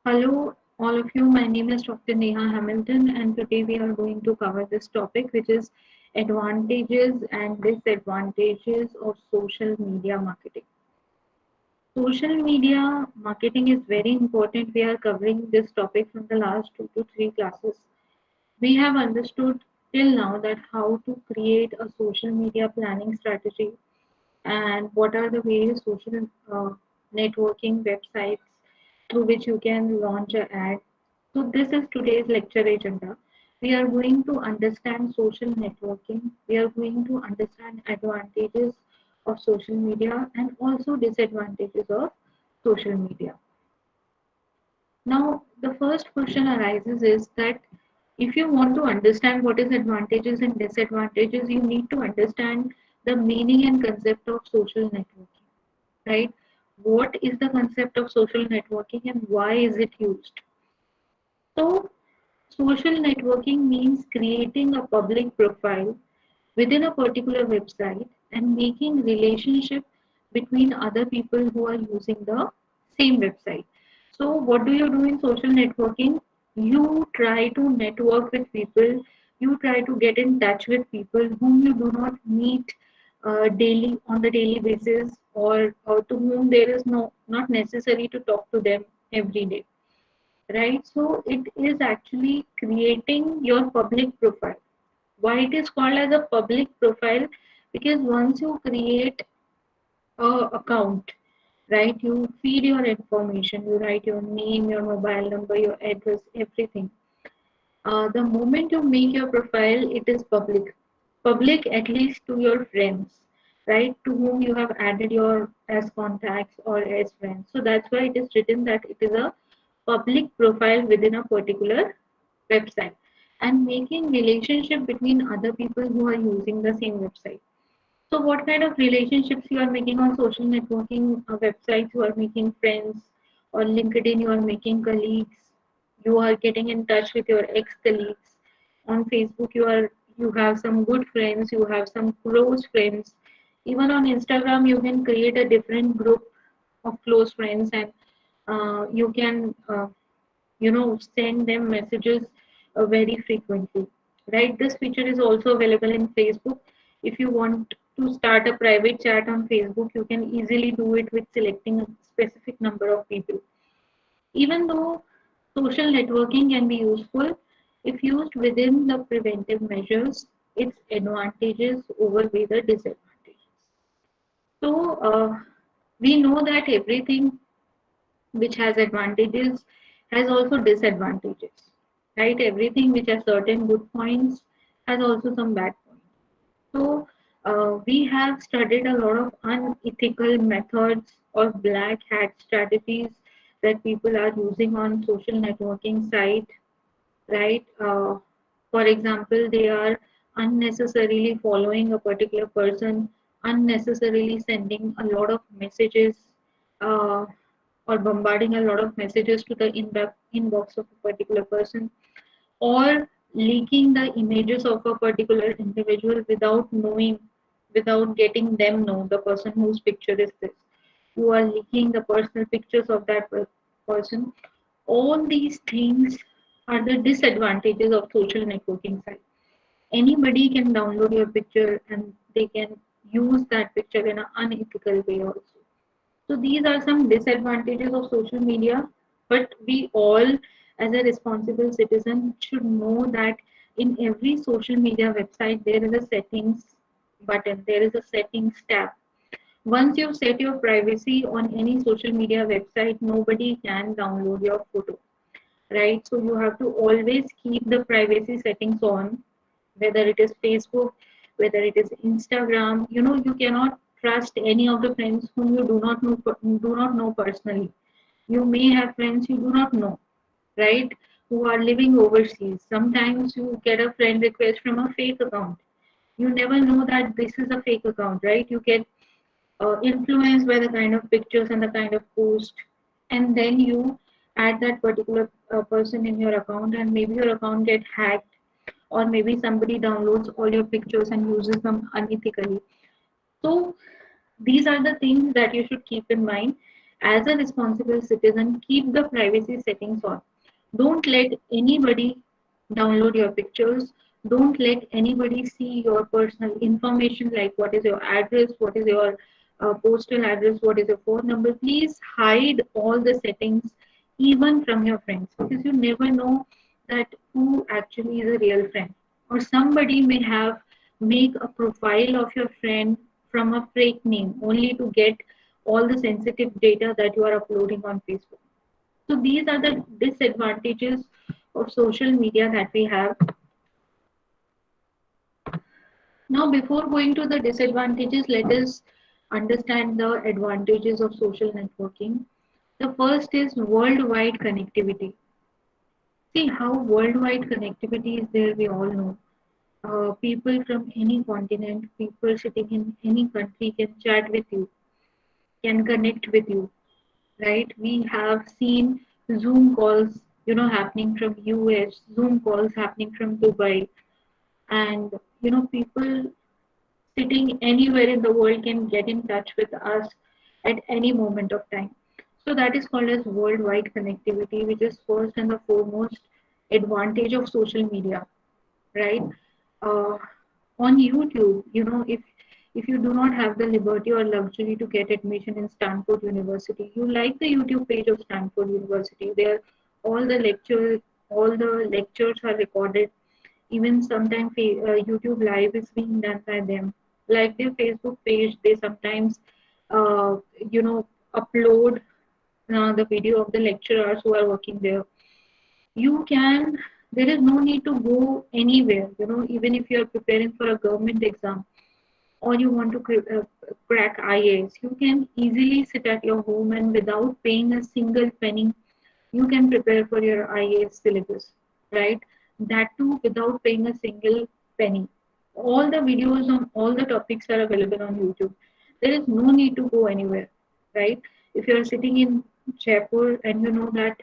Hello, all of you. My name is Dr. Neha Hamilton, and today we are going to cover this topic, which is advantages and disadvantages of social media marketing. Social media marketing is very important. We are covering this topic from the last 2 to 3 classes. We have understood till now that how to create a social media planning strategy and what are the various social networking websites through which you can launch an ad. So this is today's lecture agenda. We are going to understand social networking. We are going to understand advantages of social media and also disadvantages of social media. Now, the first question arises is that if you want to understand what is advantages and disadvantages, you need to understand the meaning and concept of social networking, right? What is the concept of social networking and why is it used? So, social networking means creating a public profile within a particular website and making relationship between other people who are using the same website. So what do you do in social networking? You try to network with people, you try to get in touch with people whom you do not meet daily on the daily basis, or to whom there is not necessary to talk to them every day, right? So it is actually creating your public profile. Why it is called as a public profile? Because once you create a account, right, you feed your information, you write your name, your mobile number, your address, everything. The moment you make your profile, it is public at least to your friends, right, to whom you have added your as contacts or as friends. So that's why it is written that it is a public profile within a particular website and making relationship between other people who are using the same website. So what kind of relationships you are making on social networking websites? You are making friends, or LinkedIn you are making colleagues, you are getting in touch with your ex-colleagues. On Facebook you have some good friends, you have some close friends. Even on Instagram you can create a different group of close friends, and you can send them messages very frequently, right? This feature is also available in Facebook. If you want to start a private chat on Facebook, you can easily do it with selecting a specific number of people. Even though social networking can be useful, if used within the preventive measures, its advantages outweigh the disadvantages. So we know that everything which has advantages has also disadvantages, right? Everything which has certain good points has also some bad points. So we have studied a lot of unethical methods or black hat strategies that people are using on social networking site, right? For example, they are unnecessarily following a particular person, unnecessarily sending a lot of messages, uh, or bombarding a lot of messages to the inbox of a particular person, or leaking the images of a particular individual without knowing, without getting them know the person whose picture is this. You are leaking the personal pictures of that person. All these things are the disadvantages of social networking site. Anybody can download your picture and they can use that picture in an unethical way also. So these are some disadvantages of social media, but we all, as a responsible citizen, should know that in every social media website there is a settings button, there is a settings tab. Once you set your privacy on any social media website, nobody can download your photo, right? So you have to always keep the privacy settings on, whether it is Facebook, whether it is Instagram. You cannot trust any of the friends whom you do not know personally. You may have friends you do not know, right? Who are living overseas. Sometimes you get a friend request from a fake account. You never know that this is a fake account, right? You get influenced by the kind of pictures and the kind of post, and then you add that particular person in your account, and maybe your account get hacked, or maybe somebody downloads all your pictures and uses them unethically. So these are the things that you should keep in mind. As a responsible citizen, keep the privacy settings on. Don't let anybody download your pictures. Don't let anybody see your personal information like what is your address, what is your postal address, what is your phone number. Please hide all the settings even from your friends, because you never know that who actually is a real friend, or somebody may have make a profile of your friend from a fake name only to get all the sensitive data that you are uploading on Facebook. So these are the disadvantages of social media that we have. Now, before going to the disadvantages, let us understand the advantages of social networking. The first is worldwide connectivity. See how worldwide connectivity is there, we all know. People from any continent, people sitting in any country can chat with you, can connect with you, right? We have seen Zoom calls, happening from US, Zoom calls happening from Dubai, and people sitting anywhere in the world can get in touch with us at any moment of time. So that is called as worldwide connectivity, which is first and the foremost advantage of social media, right? Uh, on YouTube, if you do not have the liberty or luxury to get admission in Stanford University, you like the YouTube page of Stanford University. There, all the lectures, all the lectures are recorded. Even sometimes YouTube Live is being done by them. Like their Facebook page, they sometimes, uh, upload the video of the lecturers who are working there. You can, there is no need to go anywhere, even if you are preparing for a government exam or you want to crack IAS, you can easily sit at your home and without paying a single penny, you can prepare for your IAS syllabus, right? That too without paying a single penny. All the videos on all the topics are available on YouTube. There is no need to go anywhere, right? If you are sitting in Jaipur and you know that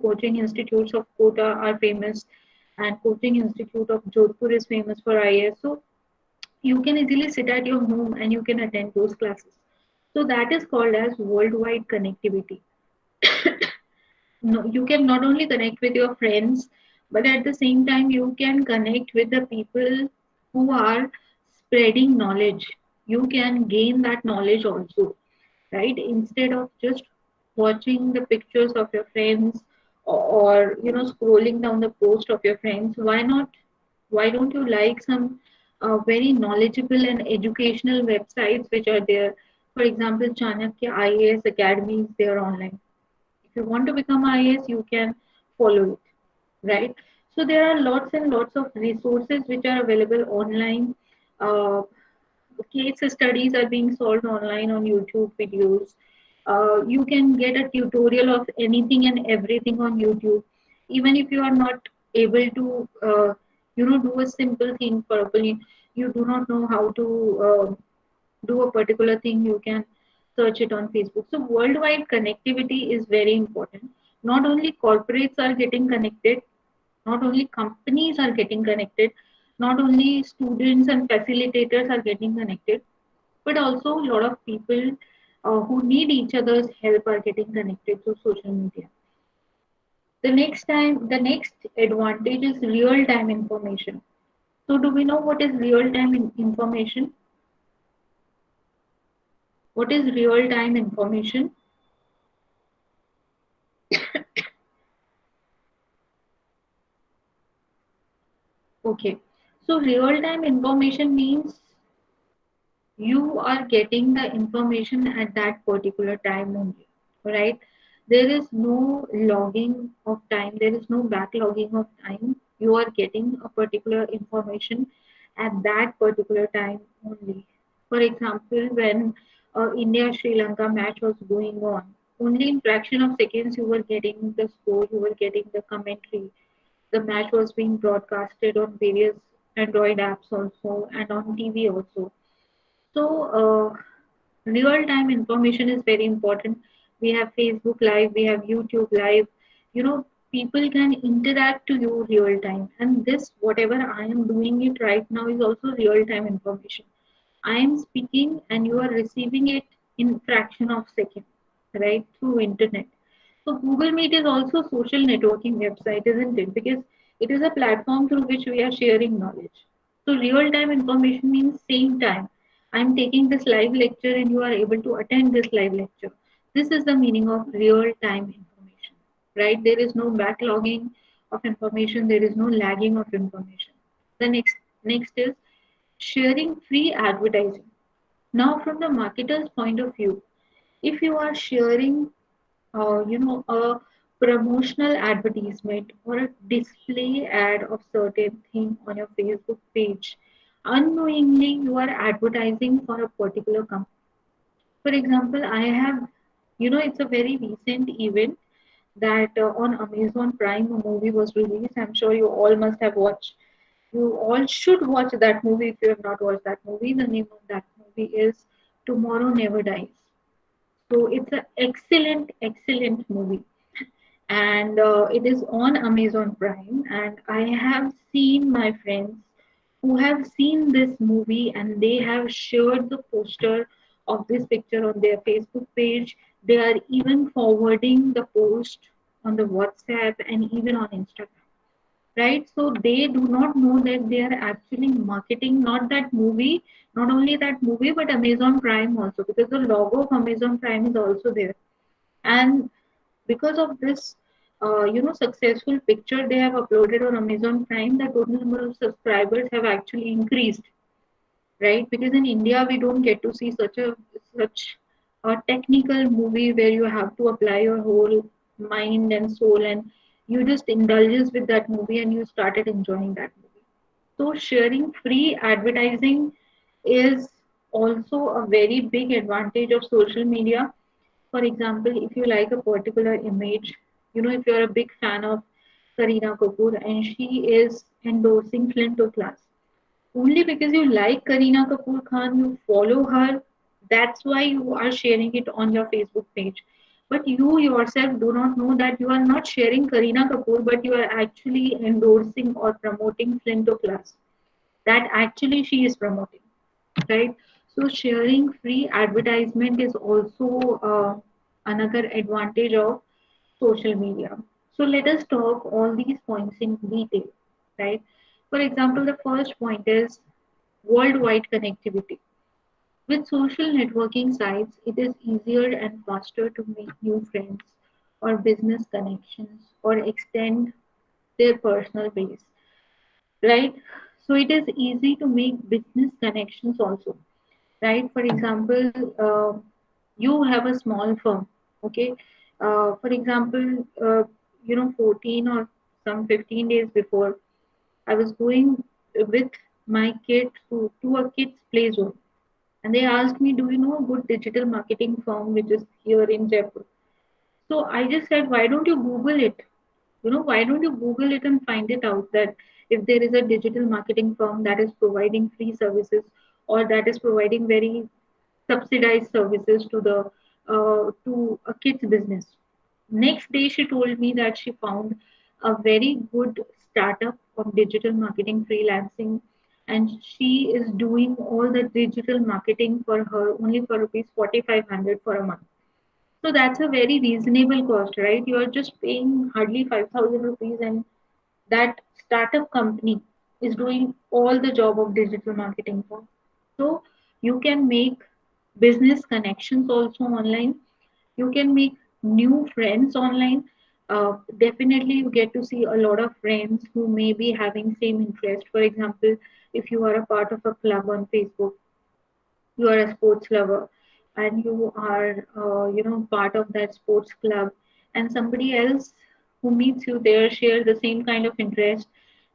coaching institutes of Kota are famous and coaching institute of Jodhpur is famous for IAS, so you can easily sit at your home and you can attend those classes. So that is called as worldwide connectivity. No, you can not only connect with your friends, but at the same time you can connect with the people who are spreading knowledge. You can gain that knowledge also, right? Instead of just watching the pictures of your friends, or scrolling down the post of your friends, why don't you like some very knowledgeable and educational websites which are there? For example, Chanakya IAS Academy is there online. If you want to become IAS, you can follow it, right? So there are lots and lots of resources which are available online. Uh, Case studies are being solved online on YouTube videos. You can get a tutorial of anything and everything on YouTube. Even if you are not able to, do a simple thing properly, you do not know how to do a particular thing, you can search it on Facebook. So worldwide connectivity is very important. Not only corporates are getting connected, not only companies are getting connected, not only students and facilitators are getting connected, but also a lot of people who need each other's help are getting connected to social media. The next advantage is real time information. So do we know what is real time information? What is real time information? Okay. So real time information means you are getting the information at that particular time only, right? There is no logging of time, there is no backlogging of time. You are getting a particular information at that particular time only. For example, when India Sri Lanka match was going on, only in fraction of seconds you were getting the score, you were getting the commentary. The match was being broadcasted on various Android apps also and on TV also. So, real time information is very important. We have Facebook Live, we have YouTube Live. People can interact to you real time. And this, whatever I am doing it right now, is also real time information. I am speaking and you are receiving it in fraction of second. right, through internet. So Google Meet is also social networking website, isn't it? Because it is a platform through which we are sharing knowledge. So real time information means same time. I'm taking this live lecture and you are able to attend this live lecture. This is the meaning of real time information, right? There is no backlogging of information. There is no lagging of information. The next is sharing free advertising. Now, from the marketer's point of view, if you are sharing a promotional advertisement or a display ad of certain thing on your Facebook page, unknowingly you are advertising for a particular company. For example, I have, it's a very recent event that on Amazon Prime a movie was released. I'm sure you all must have watched. You all should watch that movie if you have not watched that movie. The name of that movie is Tomorrow Never Dies. So it's an excellent, excellent movie, and it is on Amazon Prime. And I have seen my friends who have seen this movie and they have shared the poster of this picture on their Facebook page. They are even forwarding the post on the WhatsApp and even on Instagram. Right, so they do not know that they are actually marketing not that movie, not only that movie, but Amazon Prime also, because the logo of Amazon Prime is also there. And because of this successful picture they have uploaded on Amazon Prime, the total number of subscribers have actually increased, right? Because in India we don't get to see such a technical movie where you have to apply your whole mind and soul, and you just indulges with that movie and you started enjoying that movie. So sharing free advertising is also a very big advantage of social media. For example, if you like a particular image, if you're a big fan of Kareena Kapoor and she is endorsing Flinto Class, only because you like Kareena Kapoor Khan, you follow her, that's why you are sharing it on your Facebook page. But you yourself do not know that you are not sharing Kareena Kapoor, but you are actually endorsing or promoting Flinto Class that actually she is promoting, right? So sharing free advertisement is also another advantage of social media. So let us talk all these points in detail, right? For example, the first point is worldwide connectivity. With social networking sites, it is easier and faster to make new friends or business connections or extend their personal base, right? So it is easy to make business connections also, right? For example, you have a small firm, okay? For example, 14 or some 15 days before, I was going with my kid to a kids play zone, and they asked me, "Do you know a good digital marketing firm which is here in Jaipur?" So I just said, "Why don't you Google it? Why don't you Google it and find it out that if there is a digital marketing firm that is providing free services or that is providing very subsidized services to a kid's business." Next day, she told me that she found a very good startup of digital marketing freelancing, and she is doing all the digital marketing for her only for rupees 4,500 for a month. So that's a very reasonable cost, right? You are just paying hardly 5,000 rupees, and that startup company is doing all the job of digital marketing for. So you can make business connections also online. You can make new friends online. Definitely, you get to see a lot of friends who may be having same interest. For example, if you are a part of a club on Facebook, you are a sports lover and you are part of that sports club, and somebody else who meets you there share the same kind of interest,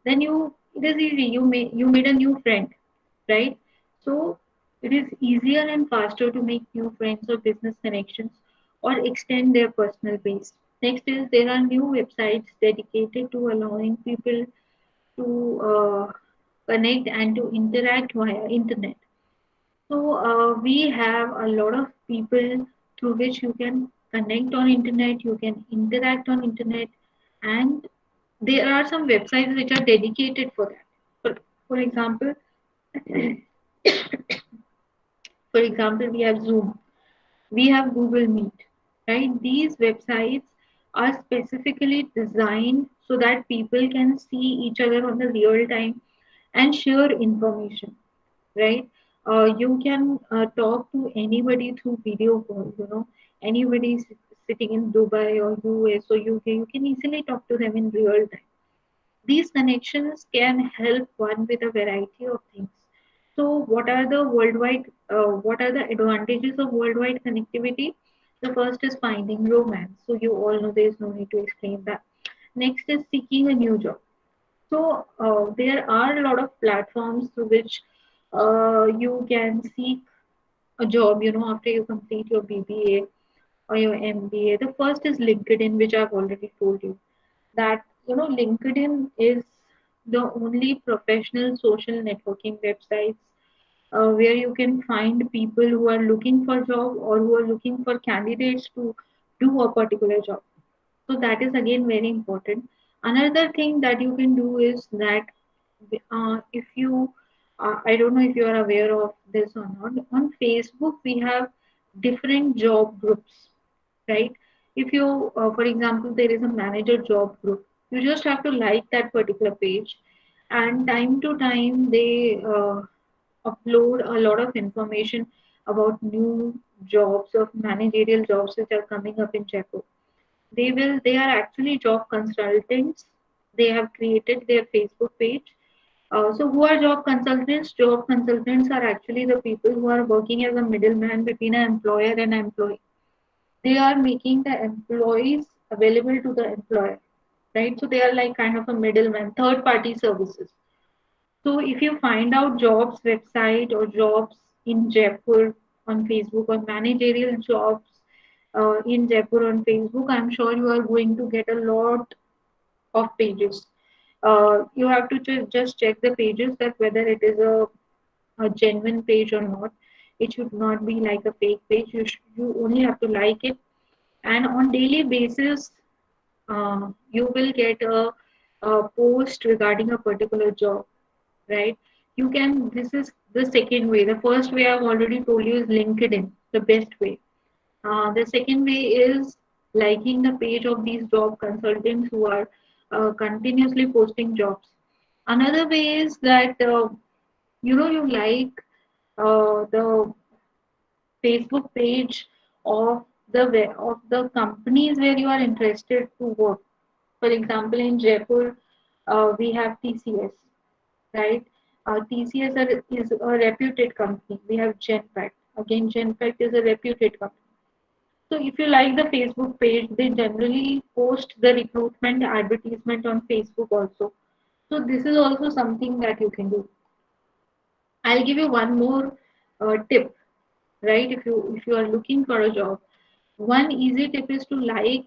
then it is easy, you made a new friend, right? So it is easier and faster to make new friends or business connections or extend their personal base. Next is there are new websites dedicated to allowing people to connect and to interact via internet. So we have a lot of people through which you can connect on internet, you can interact on internet, and there are some websites which are dedicated for that. For example, for example, we have Zoom, we have Google Meet. right? These websites are specifically designed so that people can see each other on the real time and share information, right? You can talk to anybody through video call, anybody sitting in Dubai or US or UK, you can easily talk to them in real time. These connections can help one with a variety of things. So, what are the advantages of worldwide connectivity? The first is finding romance. So, you all know there is no need to explain that. Next is seeking a new job. So, there are a lot of platforms through which you can seek a job, after you complete your BBA or your MBA. The first is LinkedIn, which I've already told you that LinkedIn is the only professional social networking websites where you can find people who are looking for job or who are looking for candidates to do a particular job. So that is again very important. Another thing that you can do is that if you I don't know if you are aware of this or not, on Facebook we have different job groups, right? If you for example there is a manager job group, you just have to like that particular page, and time to time they upload a lot of information about new jobs of managerial jobs which are coming up in Jaipur. They are actually job consultants. They have created their Facebook page. So who are job consultants? Job consultants are actually the people who are working as a middleman between an employer and an employee. They are making the employees available to the employer, right? So they are like kind of a middleman, third party services. So if you find out jobs website or jobs in Jaipur on Facebook or managerial jobs in Jaipur on Facebook, I'm sure you are going to get a lot of pages. You have to just check the pages that whether it is a genuine page or not. It should not be like a fake page. You only have to like it, and on daily basis you will get a post regarding a particular job, right? You can, this is the second way. The first way I've already told you is LinkedIn, the best way. The second way is liking the page of these job consultants who are continuously posting jobs. Another way is that you like the Facebook page of of the companies where you are interested to work. For example, in Jaipur, we have TCS, right? TCS is a reputed company. We have Genpact. Again, Genpact is a reputed company. So if you like the Facebook page, they generally post the recruitment advertisement on Facebook also. So this is also something that you can do. I'll give you one more tip, right? If you are looking for a job, one easy tip is to like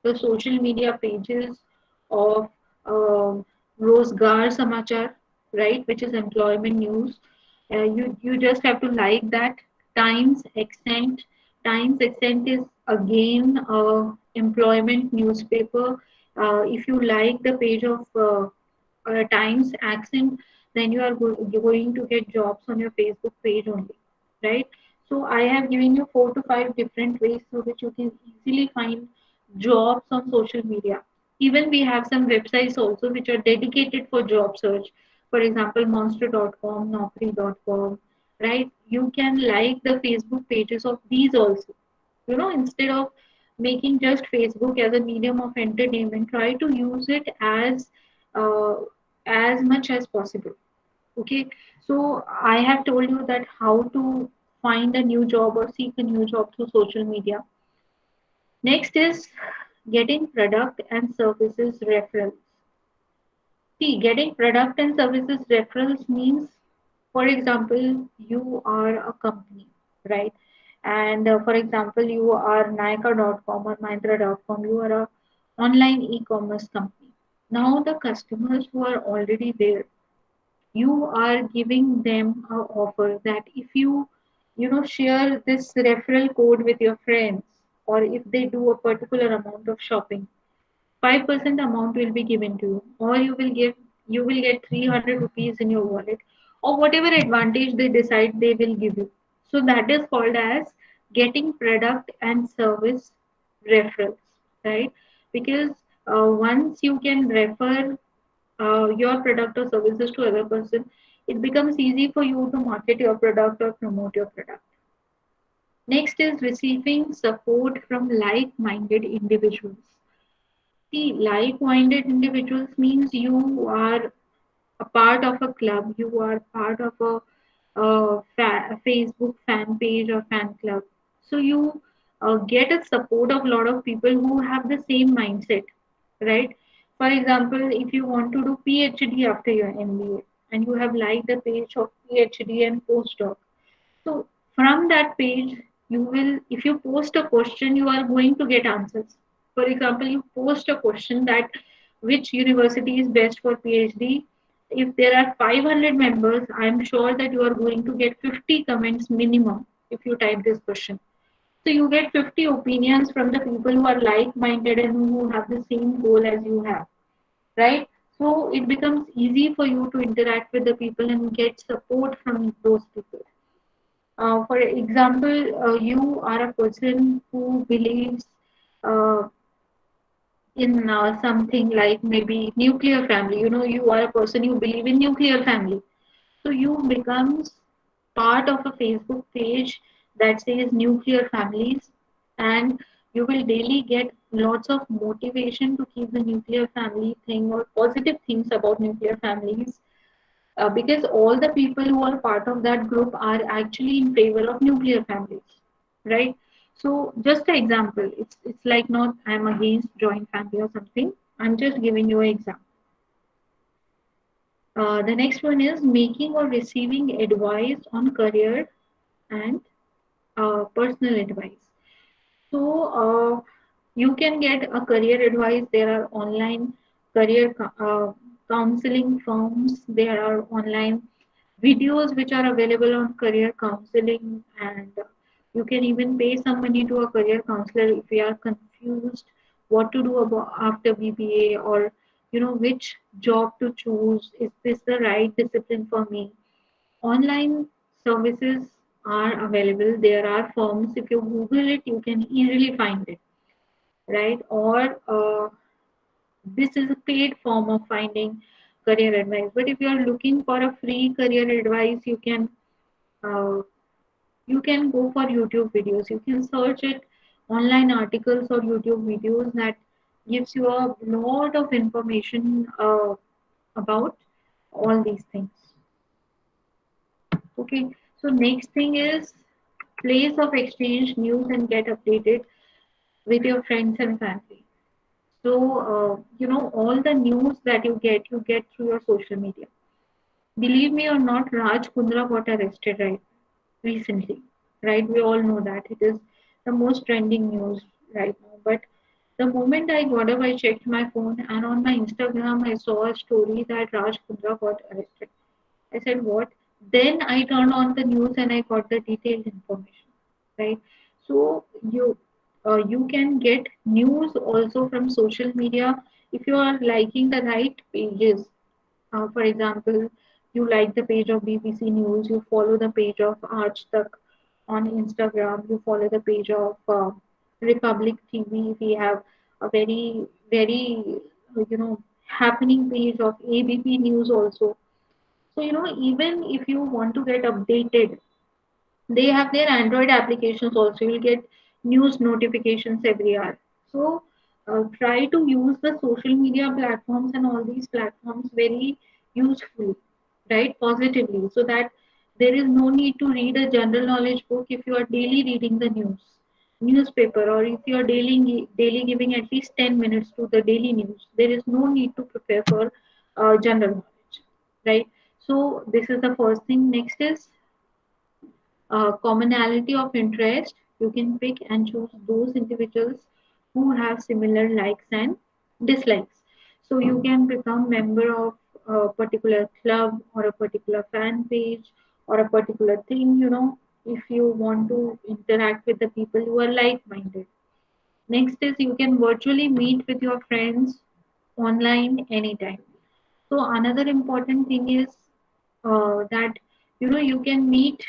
the social media pages of Rozgar Samachar, right, which is employment news. You just have to like that. Times Accent. Times Accent is again employment newspaper. If you like the page of Times Accent, then you're going to get jobs on your Facebook page only, right? So I have given you 4 to 5 different ways through which you can easily find jobs on social media. Even we have some websites also which are dedicated for job search. For example, monster.com, naukri.com, right? You can like the Facebook pages of these also. Instead of making just Facebook as a medium of entertainment, try to use it uh, as much as possible. Okay, so I have told you that how to find a new job or seek a new job through social media. Next is getting product and services referrals. See, getting product and services referrals means, for example, you are a company, right? And for example, you are Nykaa.com or Myntra.com, you are a online e-commerce company. Now the customers who are already there, you are giving them a offer that if you share this referral code with your friends, or if they do a particular amount of shopping, 5% amount will be given to you, or you will get 300 rupees in your wallet, or whatever advantage they decide they will give you. So that is called as getting product and service referrals, right? Because once you can refer your product or services to other person, it becomes easy for you to market your product or promote your product. Next is receiving support from like-minded individuals. See, like-minded individuals means you are a part of a club, you are part of a Facebook fan page or fan club. So you get a support of a lot of people who have the same mindset, right? For example, if you want to do PhD after your MBA and you have liked the page of PhD and postdoc, so from that page, you will, if you post a question, you are going to get answers. For example, you post a question that which university is best for PhD. If there are 500 members, I am sure that you are going to get 50 comments minimum if you type this question. So you get 50 opinions from the people who are like-minded and who have the same goal as you have, right? So it becomes easy for you to interact with the people and get support from those people. For example, you are a person who believes uh, in something like maybe nuclear family. You know, you are a person you believe in nuclear family. So you becomes part of a Facebook page that says nuclear families, and you will daily get lots of motivation to keep the nuclear family thing or positive things about nuclear families, because all the people who are part of that group are actually in favor of nuclear families, right? So just an example, it's like not I'm against joint family or something. I'm just giving you an example. The next one is making or receiving advice on career and personal advice. So you can get a career advice. There are online career counseling firms. There are online videos which are available on career counseling, and you can even pay some money to a career counselor if you are confused what to do about after BBA, or you know which job to choose. Is this the right discipline for me? Online services are available. There are firms. If you Google it, you can easily find it, right? Or this is a paid form of finding career advice. But if you are looking for a free career advice, uh, you can go for YouTube videos. You can search it online articles or YouTube videos that gives you a lot of information about all these things. Okay, so next thing is place of exchange news and get updated with your friends and family. So, you know, all the news that you get through your social media. Believe me or not, Raj Kundra got arrested right recently, right? We all know that it is the most trending news right now. But the moment I got up, I checked my phone, and on my Instagram, I saw a story that Raj Kundra got arrested. I said, what? Then I turned on the news and I got the detailed information, right? So you can get news also from social media if you are liking the right pages. For example, you like the page of BBC News, you follow the page of Aaj Tak on Instagram, you follow the page of Republic TV. We have a very you know happening page of ABP News also. So, you know, even if you want to get updated, they have their Android applications also. You'll get news notifications every hour. So, try to use the social media platforms and all these platforms very usefully, right? Positively, so that there is no need to read a general knowledge book if you are daily reading the newspaper, or if you are daily giving at least 10 minutes to the daily news. There is no need to prepare for general knowledge, right? So this is the first thing. Next is commonality of interest. You can pick and choose those individuals who have similar likes and dislikes. So you can become member of a particular club or a particular fan page or a particular thing, you know, if you want to interact with the people who are like-minded. Next is you can virtually meet with your friends online anytime. So another important thing is that you know you can meet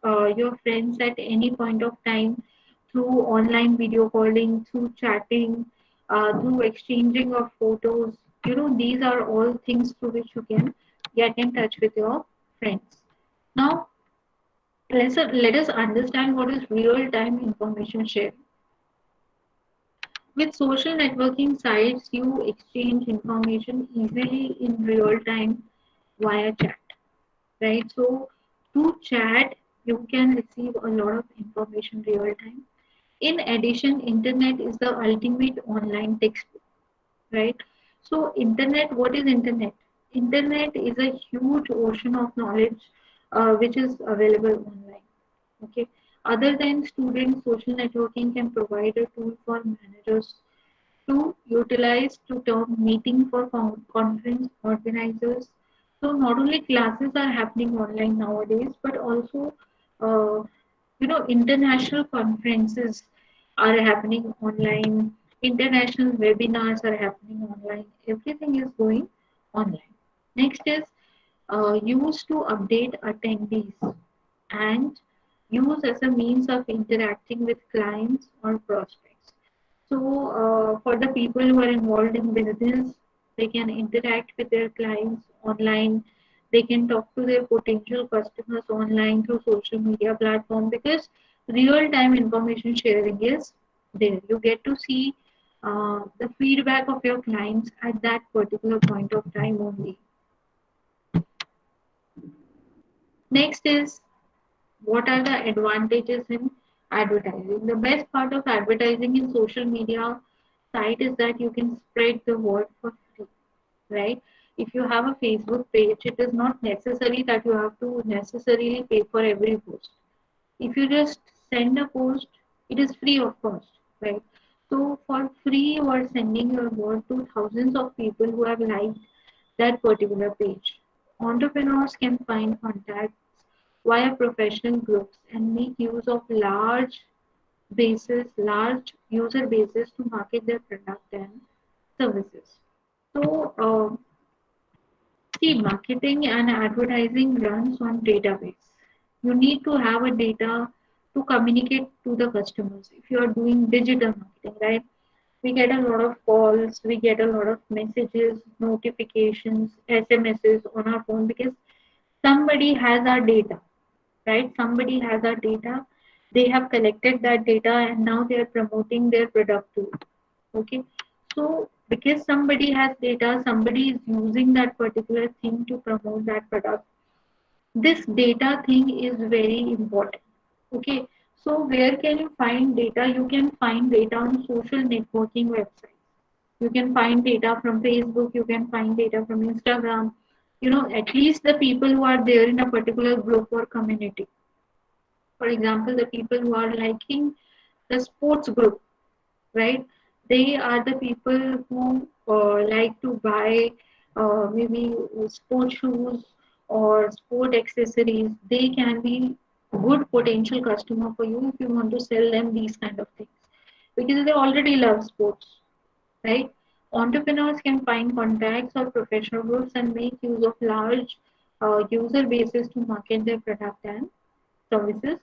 your friends at any point of time through online video calling, through chatting, through exchanging of photos. These are all things through which you can get in touch with your friends. Now, let us understand what is real-time information sharing. With social networking sites, you exchange information easily in real time via chat, right? So, through chat, you can receive a lot of information real time. In addition, internet is the ultimate online textbook, right? So, internet, what is internet? Internet is a huge ocean of knowledge which is available online. Okay. Other than students, social networking can provide a tool for managers to utilize to term meeting for conference organizers. So not only classes are happening online nowadays, but also uh, international conferences are happening online. International webinars are happening online. Everything is going online. Next is used to update attendees and use as a means of interacting with clients or prospects. So, for the people who are involved in business, they can interact with their clients online. They can talk to their potential customers online through social media platform because real-time information sharing is there. You get to see the feedback of your clients at that particular point of time only. Next is what are the advantages in advertising? The best part of advertising in social media site is that you can spread the word for free, right? If you have a Facebook page, it is not necessary that you have to necessarily pay for every post. If you just send a post, it is free of cost, right? So for free, you are sending your word to thousands of people who have liked that particular page. Entrepreneurs can find contacts via professional groups and make use of large user bases to market their product and services. So, see, marketing and advertising runs on database. You need to have a data to communicate to the customers. If you are doing digital marketing, right? We get a lot of calls, we get a lot of messages, notifications, SMSs on our phone because somebody has our data, right? Somebody has our data. They have collected that data and now they are promoting their product too. Okay. So because somebody has data, somebody is using that particular thing to promote that product. This data thing is very important. Okay. So where can you find data? You can find data on social networking websites. You can find data from Facebook, you can find data from Instagram, at least the people who are there in a particular group or community. For example, the people who are liking the sports group, right? They are the people who like to buy maybe sport shoes or sport accessories. They can be good potential customer for you if you want to sell them these kind of things because they already love sports, right? Entrepreneurs can find contacts or professional groups and make use of large user bases to market their product and services.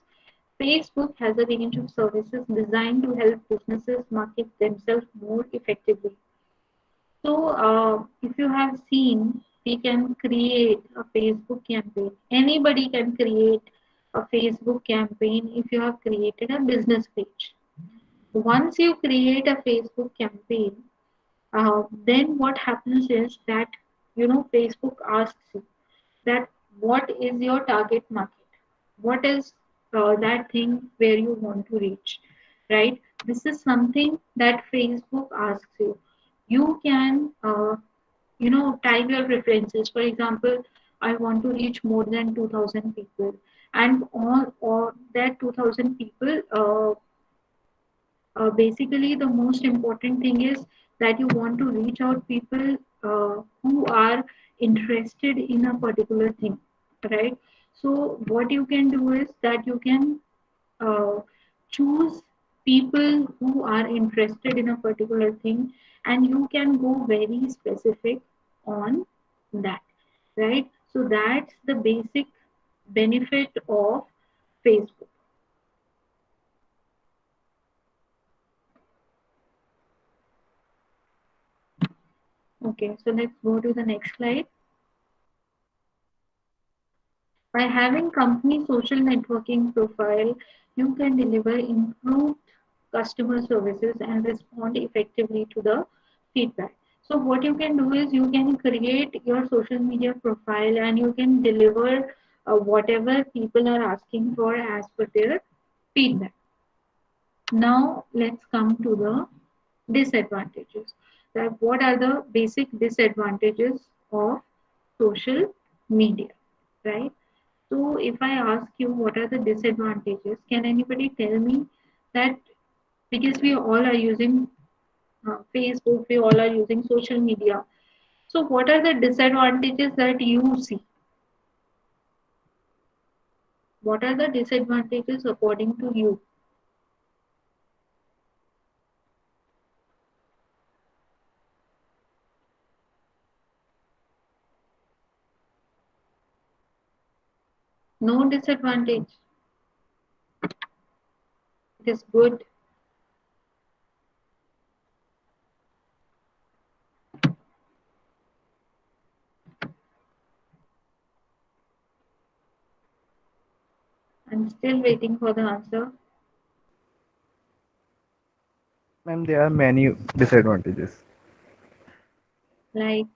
Facebook has a range of services designed to help businesses market themselves more effectively. So, if you have seen, we can create a Facebook campaign. Anybody can create a Facebook campaign if you have created a business page. Once you create a Facebook campaign, then what happens is that Facebook asks you that what is your target market, what is that thing where you want to reach, right? This is something that Facebook asks you. You can type your preferences. For example, I want to reach more than 2000 people, and all that 2000 people, basically the most important thing is that you want to reach out people who are interested in a particular thing, right? So what you can do is that you can uh, choose people who are interested in a particular thing and you can go very specific on that, right? So that's the basic benefit of Facebook. Okay, so let's go to the next slide. By having company social networking profile, you can deliver improved customer services and respond effectively to the feedback. So what you can do is you can create your social media profile and you can deliver whatever people are asking for as per their feedback. Now let's come to the disadvantages. That what are the basic disadvantages of social media, right? So if I ask you what are the disadvantages, can anybody tell me that, because we all are using Facebook, we all are using social media. So what are the disadvantages that you see? What are the disadvantages according to you? No disadvantage. It is good. I'm still waiting for the answer. Ma'am, there are many disadvantages. Like,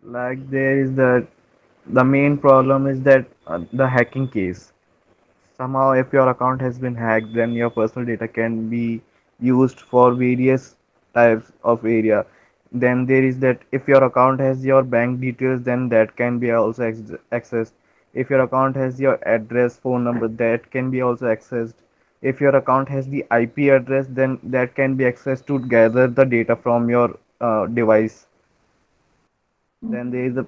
Like there is the main problem is that the hacking case. Somehow, if your account has been hacked, then your personal data can be used for various types of area. Then there is that if your account has your bank details, then that can be also accessed. If your account has your address, phone number, that can be also accessed. If your account has the IP address, then that can be accessed to gather the data from your device. Then there mhm, is a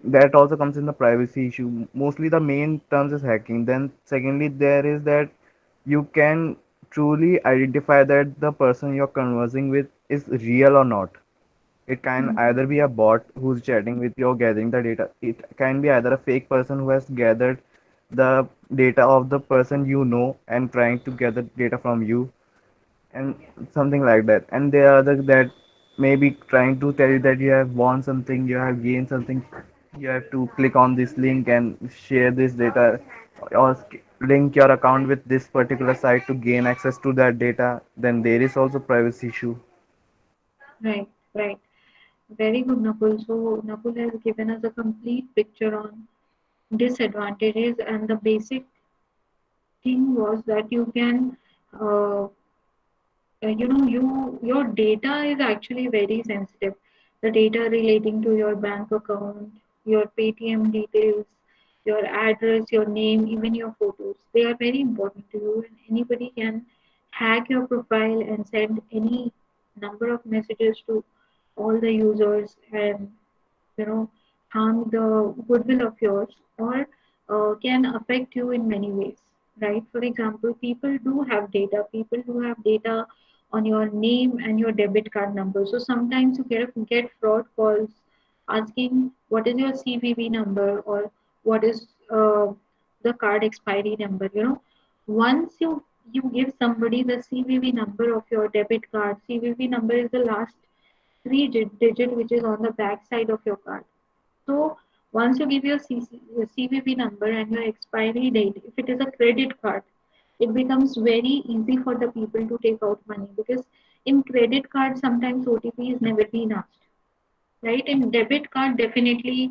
that also comes in the privacy issue. Mostly the main terms is hacking. Then secondly, there is that you can truly identify that the person you're conversing with is real or not. It can mhm, either be a bot who's chatting with you or gathering the data. It can be either a fake person who has gathered the data of the person you know and trying to gather data from you, and something like that. And there are others that may be trying to tell you that you have won something, you have gained something, you have to click on this link and share this data, or link your account with this particular site to gain access to that data. Then there is also privacy issue. right, right. Very good, Nakul. So Nakul has given us a complete picture on disadvantages, and the basic thing was that you can uh, your data is actually very sensitive. The data relating to your bank account, your Paytm details, your address, your name, even your photos, they are very important to you, and anybody can hack your profile and send any number of messages to all the users and you know harm the goodwill of yours, or can affect you in many ways, right? For example, people do have data on your name and your debit card number. So sometimes you get fraud calls asking what is your CVV number, or what is the card expiry number. Once you give somebody the CVV number of your debit card. CVV number is the last three digit which is on the back side of your card. So once you give your CVV number and your expiry date, if it is a credit card, it becomes very easy for the people to take out money, because in credit card sometimes OTP is never been asked, right? In debit card, definitely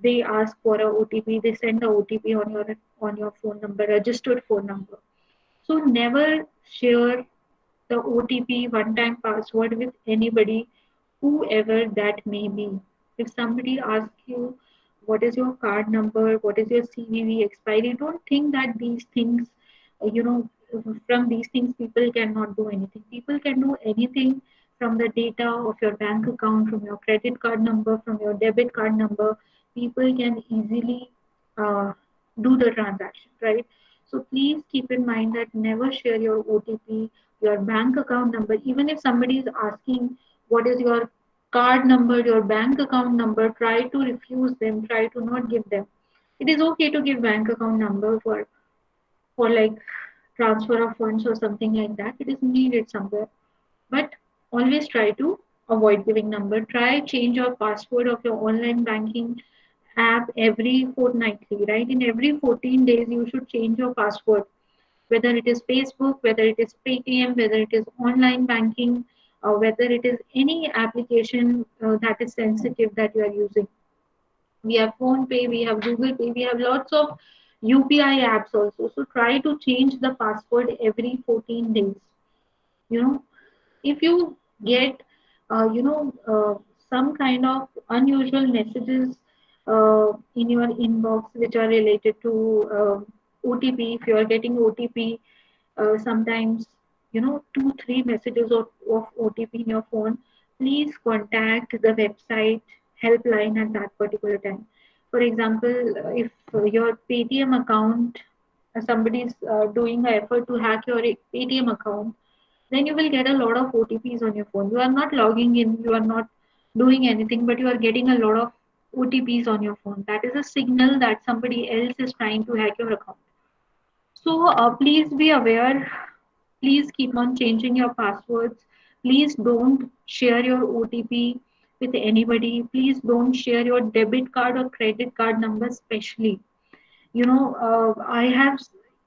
they ask for a OTP. They send a OTP on your phone number, registered phone number. So never share the OTP one time password with anybody, whoever that may be. If somebody asks you what is your card number, what is your CVV expiry, don't think that these things, you know, from these things people cannot do anything. People can do anything from the data of your bank account, from your credit card number, from your debit card number. People can easily uh, do the transaction, right? So please keep in mind that never share your OTP, your bank account number. Even if somebody is asking what is your card number, your bank account number, try to refuse them, try to not give them. It is okay to give bank account number for like transfer of funds or something like that. It is needed somewhere, but always try to avoid giving number. Try change your password of your online banking app every fortnightly, right? In every 14 days, you should change your password, whether it is Facebook, whether it is Paytm, whether it is online banking, or whether it is any application that is sensitive that you are using. We have phone pay, we have Google Pay, we have lots of UPI apps also. So try to change the password every 14 days. You know, if you get some kind of unusual messages in your inbox which are related to OTP, if you are getting OTP, sometimes 2 3 messages of OTP in your phone, please contact the website helpline at that particular time. For example, if your Paytm account, somebody is doing an effort to hack your Paytm account, then you will get a lot of OTPs on your phone. You are not logging in, you are not doing anything, but you are getting a lot of OTPs on your phone. That is a signal that somebody else is trying to hack your account. So please be aware. Please keep on changing your passwords. Please don't share your OTP with anybody. Please don't share your debit card or credit card number, especially. I have,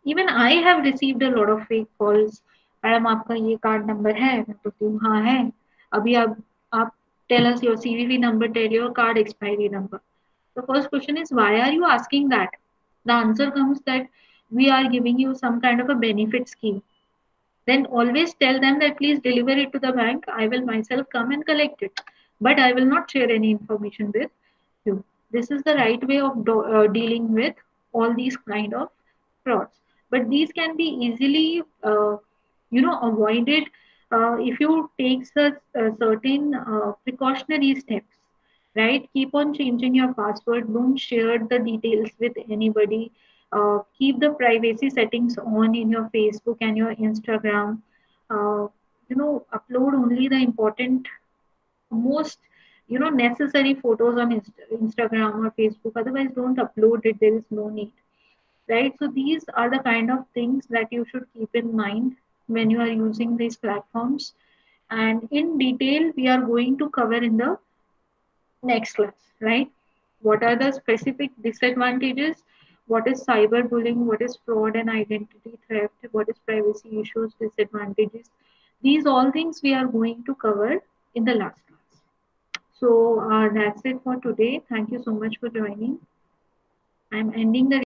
even I have received a lot of fake calls. Madam आपका ये card number है? मैं बोलती हूँ हाँ है. अभी आप tell us your CVV number, tell your card expiry number. The first question is, why are you asking that? The answer comes that we are giving you some kind of a benefit scheme. Then always tell them that please deliver it to the bank. I will myself come and collect it. But I will not share any information with you. This is the right way of dealing with all these kind of frauds. But these can be easily, avoided if you take such certain precautionary steps. Right? Keep on changing your password. Don't share the details with anybody. Keep the privacy settings on in your Facebook and your Instagram. Uh, Upload only the important, most necessary photos on Instagram or Facebook. Otherwise, don't upload it. There is no need, right? So these are the kind of things that you should keep in mind when you are using these platforms. And in detail, we are going to cover in the next class, right? What are the specific disadvantages? What is cyberbullying? What is fraud and identity theft? What is privacy issues, disadvantages? These all things we are going to cover in the last class. So that's it for today. Thank you so much for joining. I'm ending the